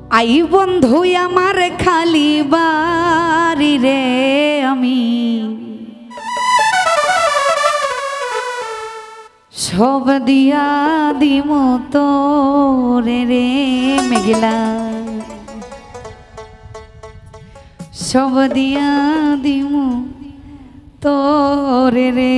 I বন্ধু আমার খালি বাড়ি রে আমি সব দিয়া দিম তোরে রে মেঘলা সব দিয়া দিম তোরে রে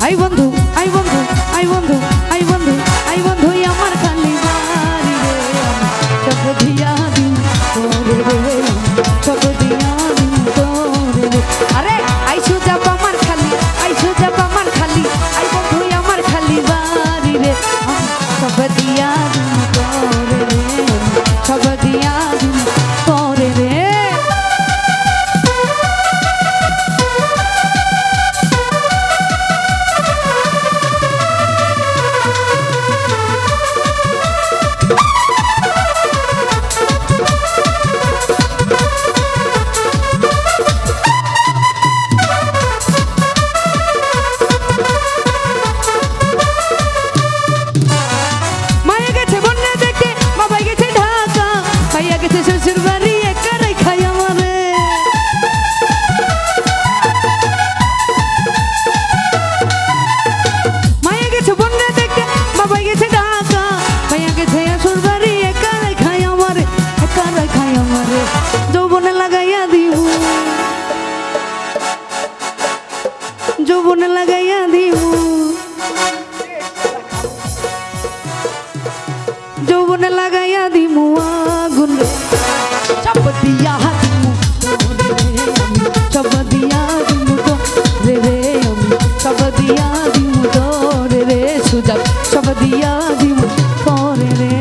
আই বন্ধু আই বন্ধু আই বন্ধু আই বন্ধু আই বন্ধু আমার খালি বাড়ি রে সব দিয়া দিন তোরে রে সব দিয়া দিন তোরে রে আরে আই সুজা আমার খালি আই সুজা আমার খালি আই বন্ধু আমার খালি বাড়ি রে সব দিয়া দিন তোরে রে সব দিয়া দিন তোরে রে যৌবনে লাগাইয়া দিব যৌবনে লাগাইয়া দিব আগুন রে সব দিয়া দিমু সব দিয়া দিমু তো রে রে সব দিয়া দিমু তো রে রে সুজা সব দিয়া দিমু করে রে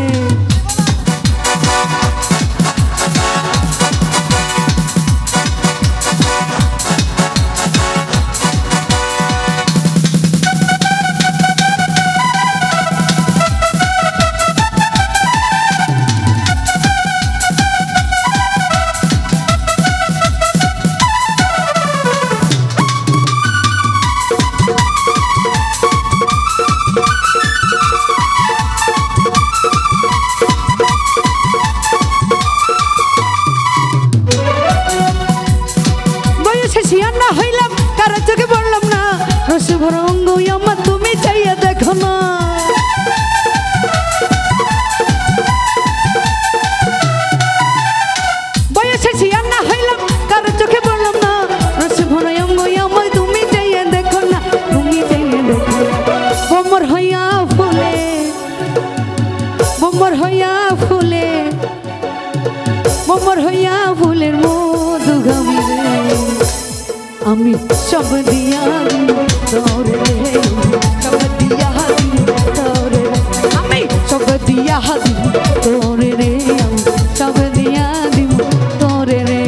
তুমি চাইয়া দেখো না বয়সে শিয়ার না হইলাম কারো চোখে পড়লাম না রস ভরাই আমায় তুমি চাইয়া দেখো না তুমি চাইয়া দেখো বোমর হইয়া ফুলে বোমর হইয়া ফুলে বোমর হইয়া ফুলের মধু ঘামি রে আমি সব দিয়া তোরে সব দিয়া তোরে আমি সব দিয়া তোরে রে সব দিয়া দিব তোরে রে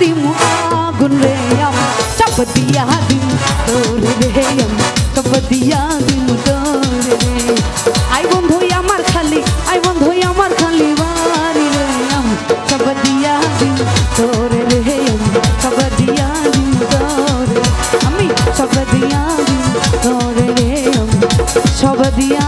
দিমু আগুন রে আমি সব দিয়া দিমু তোরে রে আমি সব দিয়া দিমু তোরে রে আই বন্ধু আমার খালি আই বন্ধু আমার খালি বাড়ি রে আমি সব দিয়া দিমু তোরে রে আমি সব দিয়া দিমু তোরে আমি সব দিয়া দিমু তোরে রে আমি সব দিয়া